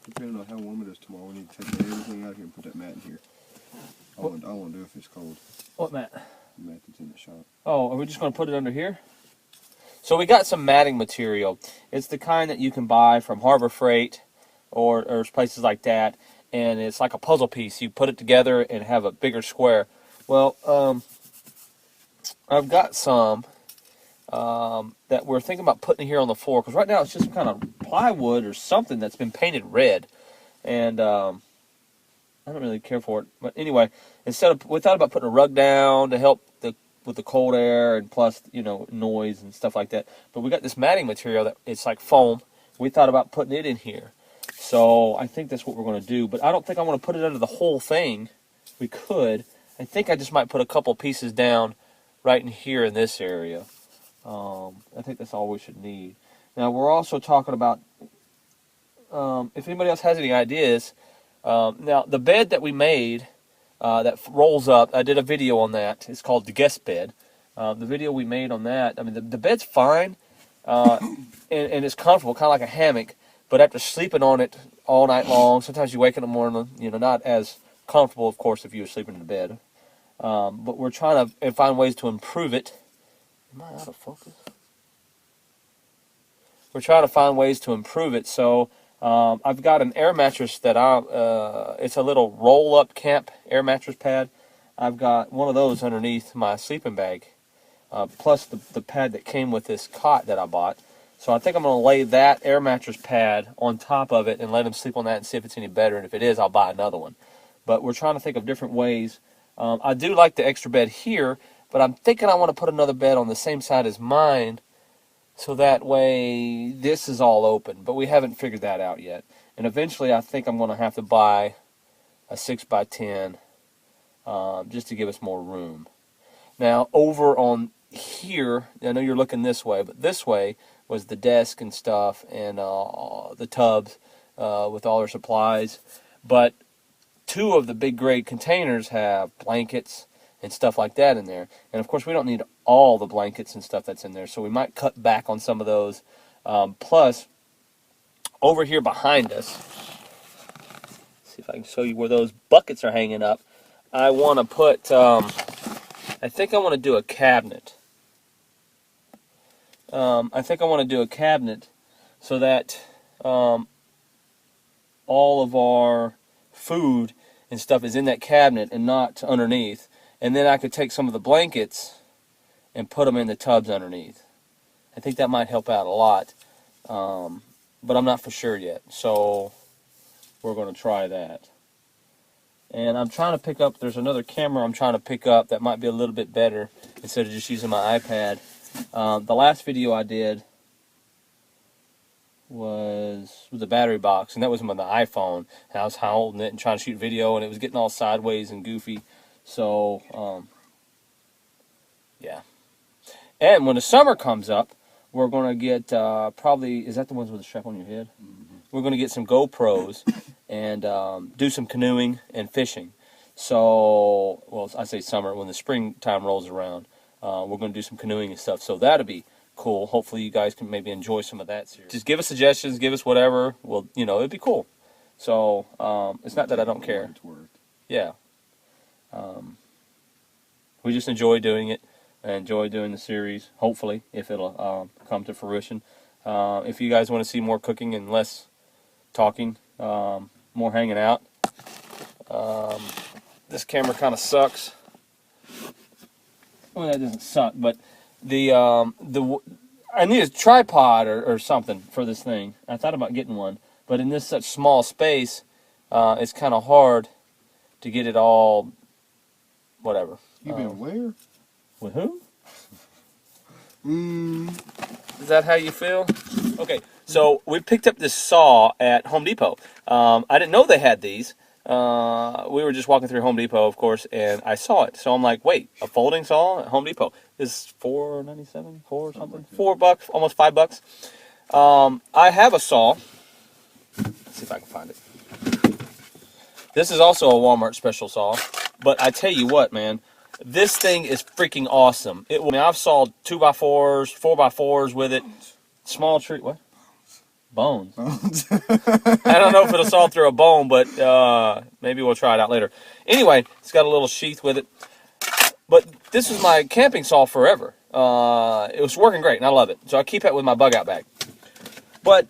Depending on how warm it is tomorrow, we need to take everything out here and put that mat in here. I won't do it if it's cold. What mat? The mat that's in the shop. Oh, are we just going to put it under here? So we got some matting material. It's the kind that you can buy from Harbor Freight or places like that. And it's like a puzzle piece. You put it together and have a bigger square. Well, I've got some that we're thinking about putting here on the floor. Because right now it's just some kind of plywood or something that's been painted red. And I don't really care for it. But anyway, we thought about putting a rug down to help with the cold air and plus, noise and stuff like that. But we got this matting material that it's like foam. We thought about putting it in here. So I think that's what we're going to do. But I don't think I want to put it under the whole thing. We could. I think I just might put a couple pieces down right in here in this area. I think that's all we should need. Now we're also talking about, if anybody else has any ideas, now the bed that we made, that rolls up, I did a video on that. It's called the guest bed. The video we made on that, I mean, the bed's fine, and it's comfortable, kind of like a hammock, but after sleeping on it all night long, sometimes you wake in the morning, not as comfortable, of course, if you were sleeping in the bed. But we're trying to find ways to improve it. Am I out of focus? We're trying to find ways to improve it, so I've got an air mattress that it's a little roll-up camp air mattress pad. I've got one of those underneath my sleeping bag, plus the pad that came with this cot that I bought. So I think I'm going to lay that air mattress pad on top of it and let him sleep on that and see if it's any better. And if it is, I'll buy another one. But we're trying to think of different ways. I do like the extra bed here, but I'm thinking I want to put another bed on the same side as mine, so that way this is all open. But we haven't figured that out yet. And eventually I think I'm going to have to buy a 6x10 just to give us more room. Now over on here, I know you're looking this way, but this way was the desk and stuff and the tubs with all our supplies. But two of the big gray containers have blankets and stuff like that in there. And of course we don't need all the blankets and stuff that's in there, so we might cut back on some of those. Plus, over here behind us, see if I can show you where those buckets are hanging up. I want to put, I think I want to do a cabinet. I think I want to do a cabinet so that all of our food and stuff is in that cabinet and not underneath. And then I could take some of the blankets and put them in the tubs underneath. I think that might help out a lot. But I'm not for sure yet. So we're going to try that. And I'm trying to pick up, there's another camera I'm trying to pick up that might be a little bit better instead of just using my iPad. The last video I did was the battery box, and that was on the iPhone. And I was holding it and trying to shoot video, and it was getting all sideways and goofy. So, yeah. And when the summer comes up, we're going to get probably, is that the ones with the strap on your head? Mm-hmm. We're going to get some GoPros and do some canoeing and fishing. So, well, I say summer, when the springtime rolls around, we're going to do some canoeing and stuff. So that'll be cool. Hopefully you guys can maybe enjoy some of that series. Just give us suggestions, give us whatever. Well, it'd be cool. So, it's not that I don't care. Yeah. We just enjoy doing it. I enjoy doing the series, hopefully, if it'll come to fruition. If you guys want to see more cooking and less talking, more hanging out, this camera kind of sucks. Well, that doesn't suck, but I need a tripod or something for this thing. I thought about getting one, but in this such small space, it's kind of hard to get it all, whatever. You been where? With who? Is that how you feel? Okay, so we picked up this saw at Home Depot. I didn't know they had these. We were just walking through Home Depot, of course, and I saw it. So I'm like, wait, a folding saw at Home Depot? This is $4.97, $4 something? $4, almost $5. I have a saw. Let's see if I can find it. This is also a Walmart special saw. But I tell you what, man, this thing is freaking awesome. I've sawed 2x4s, 4x4s with it. Small tree, what? Bones. Bones. I don't know if it'll saw through a bone, but maybe we'll try it out later. Anyway, it's got a little sheath with it. But this was my camping saw forever. It was working great, and I love it. So I keep it with my bug out bag. But,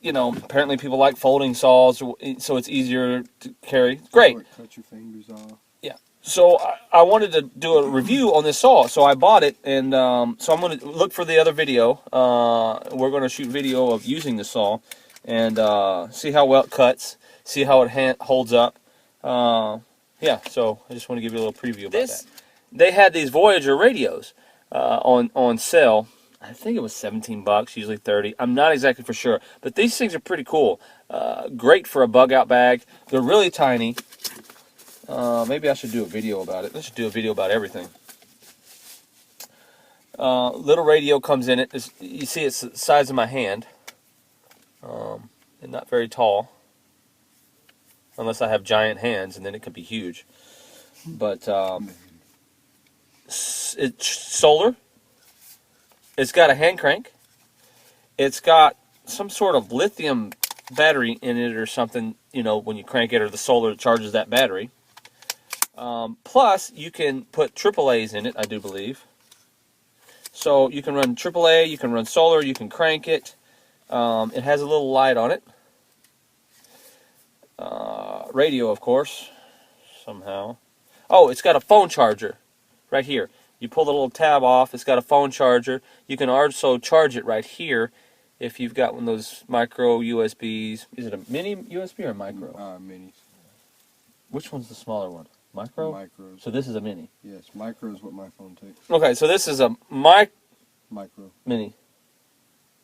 you know, apparently people like folding saws, so it's easier to carry. Great. Cut your fingers off. Yeah. So I wanted to do a review on this saw, so I bought it, and so I'm going to look for the other video. We're going to shoot video of using the saw, and see how well it cuts, see how it holds up. Yeah, so I just want to give you a little preview about that. They had these Voyager radios on sale. I think it was $17, usually $30. I'm not exactly for sure, but these things are pretty cool. Great for a bug out bag. They're really tiny. Maybe I should do a video about it. I should do a video about everything. Little radio comes in it. You see it's the size of my hand. And not very tall. Unless I have giant hands, and then it could be huge. But it's solar. It's got a hand crank. It's got some sort of lithium battery in it or something, you know, when you crank it, or the solar charges that battery. Plus, you can put AAAs in it, I do believe. So you can run AAA, you can run solar, you can crank it. It has a little light on it. Radio, of course, somehow. Oh, it's got a phone charger right here. You pull the little tab off, it's got a phone charger. You can also charge it right here if you've got one of those micro USBs. Is it a mini USB or a micro? Minis. Which one's the smaller one? Micro? Micros. So this is a mini. Yes, micro is what my phone takes. Okay, so this is a Micro. mini.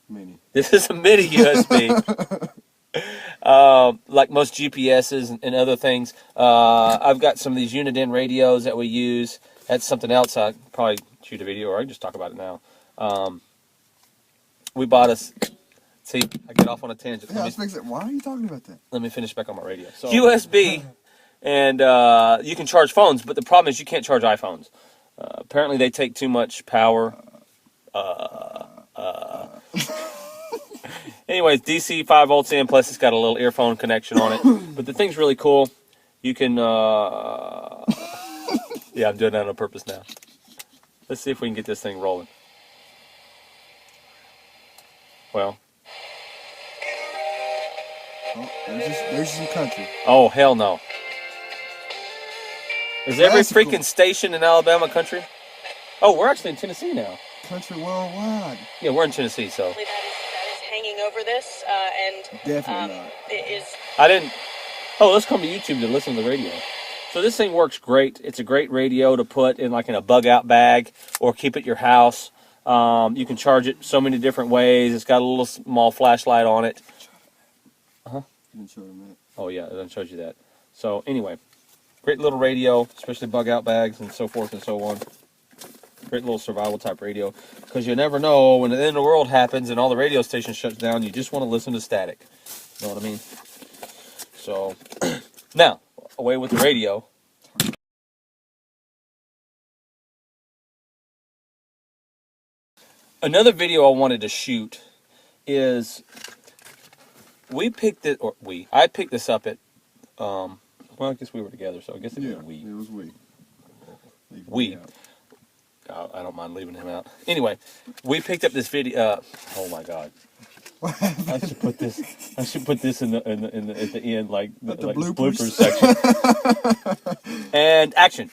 Mini. This is a mini USB. Like most GPSs and other things. I've got some of these Uniden radios that we use. That's something else I could probably shoot a video, or I can just talk about it now. We bought us. See, I get off on a tangent. Yeah, why are you talking about that? Let me finish back on my radio. So, USB, and you can charge phones, but the problem is you can't charge iPhones. Apparently they take too much power. Anyways, DC 5 volts in, plus it's got a little earphone connection on it. But the thing's really cool. You can, yeah, I'm doing that on purpose now. Let's see if we can get this thing rolling. Well. Oh, there's some country. Oh, hell no. Is every freaking station in Alabama country? Oh, we're actually in Tennessee now. Country worldwide. Yeah, we're in Tennessee, so. That is hanging over this, and Definitely not. it is. I didn't. Oh, let's come to YouTube to listen to the radio. So this thing works great. It's a great radio to put in like in a bug out bag or keep at your house. You can charge it so many different ways. It's got a little small flashlight on it. You didn't show them that. Oh yeah, I done showed you that. So anyway, great little radio, especially bug out bags and so forth and so on. Great little survival type radio, because you never know when the end of the world happens and all the radio stations shuts down. You just want to listen to static. You know what I mean? So now away with the radio. Another video I wanted to shoot is I picked this up at well, I guess we were together, so I guess it was we. It was we. We. I don't mind leaving him out. Anyway, we picked up this video. Oh my God! I should put this. I should put this in the at the end, like the bloopers bloopers section. And action.